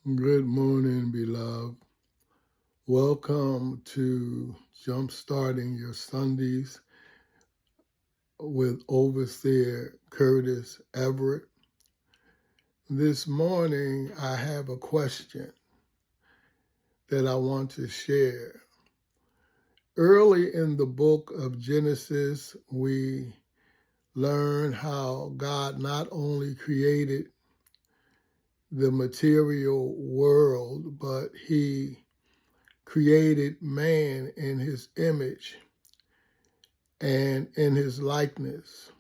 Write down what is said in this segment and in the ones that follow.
Good morning, beloved. Welcome to Jumpstarting Your Sundays with Overseer Curtis Everett. This morning, I have a question that I want to share. Early in the book of Genesis, we learn how God not only created the material world, but He created man in His image and in His likeness.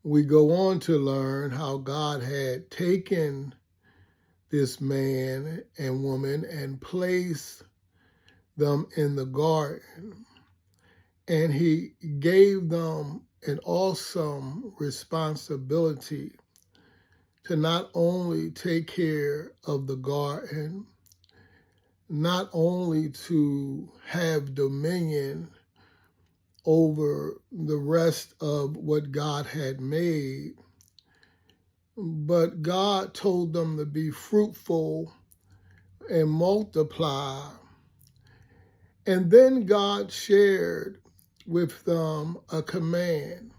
We go on to learn how God had taken this man and woman and placed them in the garden, and He gave them an awesome responsibility to not only take care of the garden, not only to have dominion over the rest of what God had made, but God told them to be fruitful and multiply. And then God shared with them a command.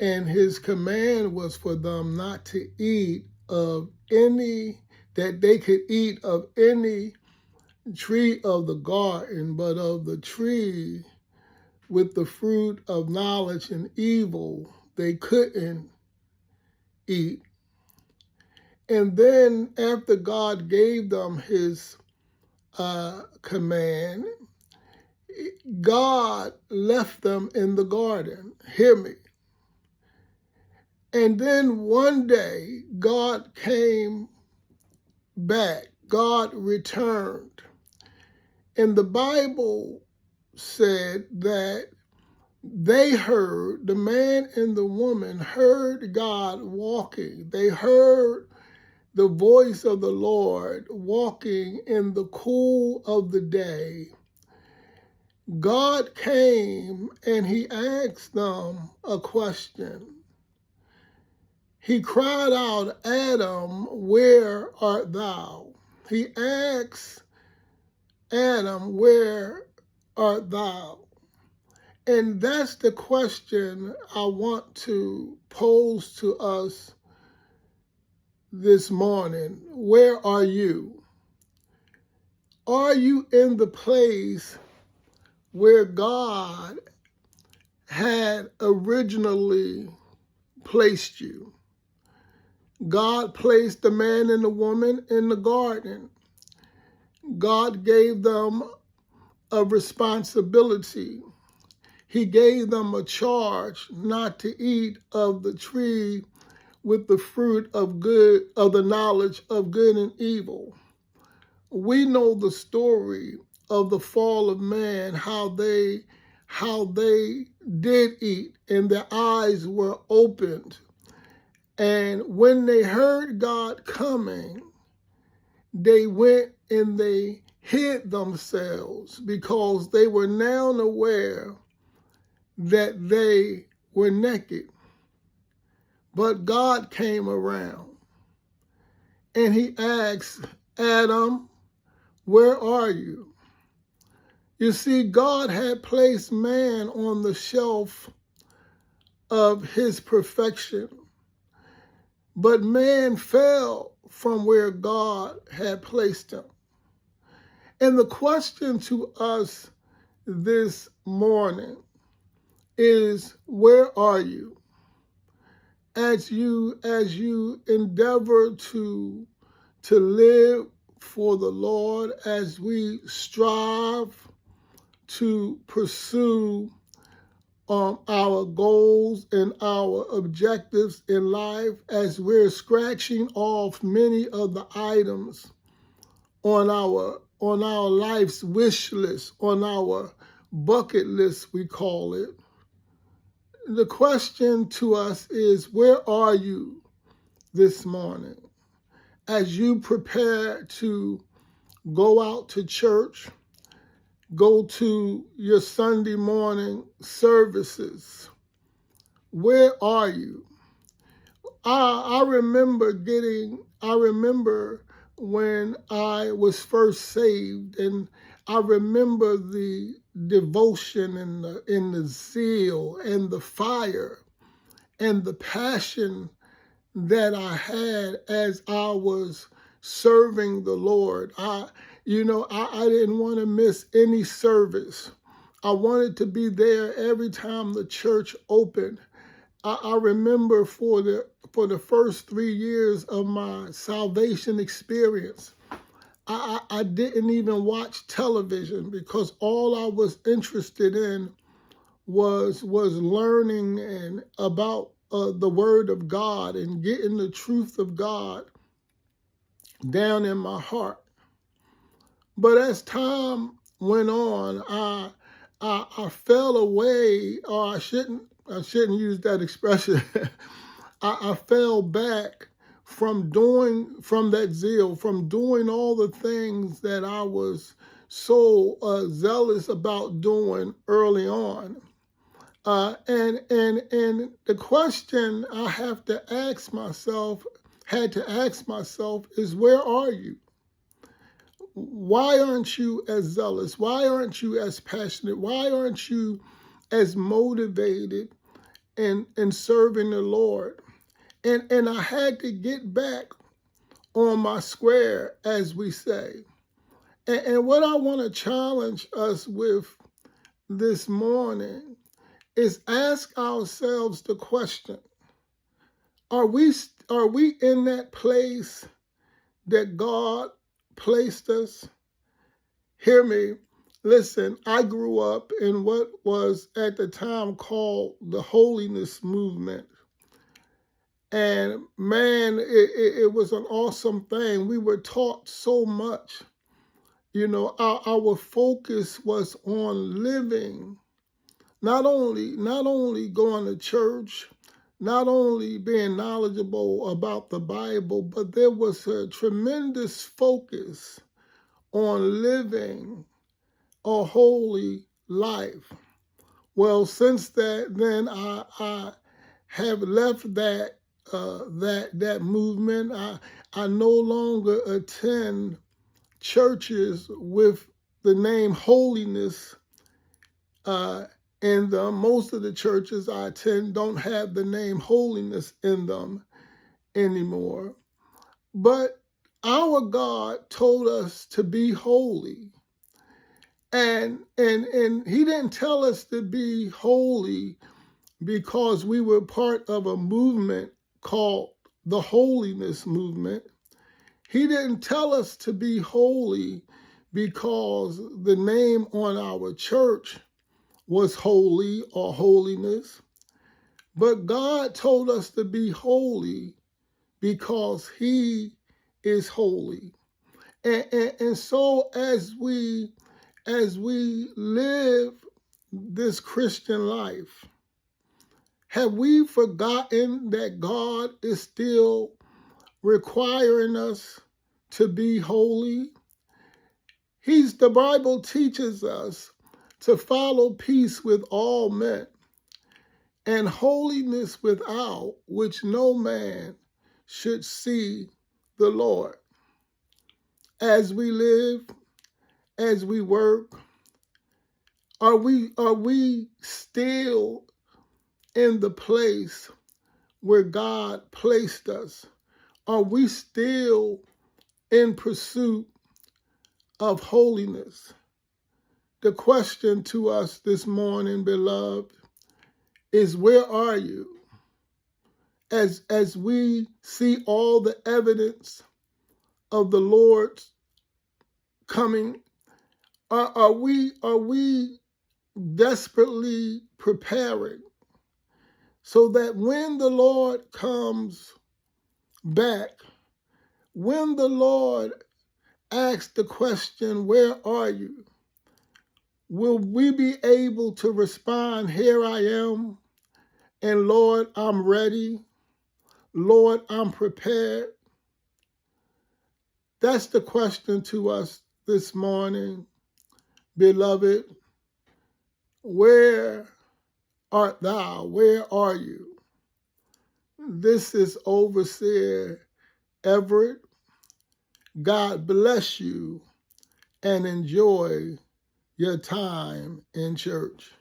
And His command was for them not to eat of any, that they could eat of any tree of the garden, but of the tree with the fruit of knowledge and evil they couldn't eat. And then after God gave them His command, God left them in the garden. Hear me. And then one day, God came back. God returned. And the Bible said that they heard, the man and the woman heard God walking. They heard the voice of the Lord walking in the cool of the day. God came and He asked them a question. He cried out, "Adam, where art thou?" He asked Adam, "Where art thou?" And that's the question I want to pose to us this morning. Where are you? Are you in the place where God had originally placed you? God placed the man and the woman in the garden. God gave them a responsibility. He gave them a charge not to eat of the tree with the fruit of good, of the knowledge of good and evil. We know the story of the fall of man, how they did eat and their eyes were opened. And when they heard God coming, they went and they hid themselves because they were now aware that they were naked. But God came around and He asked Adam, "Where are you?" You see, God had placed man on the shelf of His perfection, but man fell from where God had placed him. And the question to us this morning is, where are you? As you endeavor to live for the Lord, as we strive to pursue our goals and our objectives in life, as we're scratching off many of the items on our life's wish list, on our bucket list, we call it. The question to us is, where are you this morning? As you prepare to go out to church, go to your Sunday morning services, where are you? I remember getting I remember when I was first saved, and I remember the devotion and the zeal and the fire and the passion that I had as I was serving the Lord. I didn't want to miss any service. I wanted to be there every time the church opened. I remember for the first 3 years of my salvation experience, I didn't even watch television because all I was interested in was learning and about the Word of God and getting the truth of God down in my heart. But as time went on, I fell away, or I shouldn't use that expression. I fell back from that zeal, from doing all the things that I was so zealous about doing early on. And the question I had to ask myself is, where are you? Why aren't you as zealous? Why aren't you as passionate? Why aren't you as motivated in serving the Lord? And I had to get back on my square, as we say. And what I want to challenge us with this morning is ask ourselves the question, are we in that place that God placed us? Hear me. Listen, I grew up in what was at the time called the holiness movement. And man, it was an awesome thing. We were taught so much. Our focus was on living, not only going to church, not only being knowledgeable about the Bible, but there was a tremendous focus on living a holy life. Well, since then I have left that movement. I no longer attend churches with the name holiness in them. Most of the churches I attend don't have the name holiness in them anymore. But our God told us to be holy. And he didn't tell us to be holy because we were part of a movement called the holiness movement. He didn't tell us to be holy because the name on our church was holy or holiness. But God told us to be holy because he is holy. And so as we live this Christian life, have we forgotten that God is still requiring us to be holy? The Bible teaches us to follow peace with all men and holiness without which no man should see the Lord. As we live, as we work, are we still in the place where God placed us? Are we still in pursuit of holiness? The question to us this morning, beloved, is where are you? As we see all the evidence of the Lord's coming, are we desperately preparing so that when the Lord comes back, when the Lord asks the question, where are you? Will we be able to respond, here I am, and Lord, I'm ready. Lord, I'm prepared. That's the question to us this morning, beloved. Where art thou? Where are you? This is Overseer Everett, God bless you and enjoy your time in church.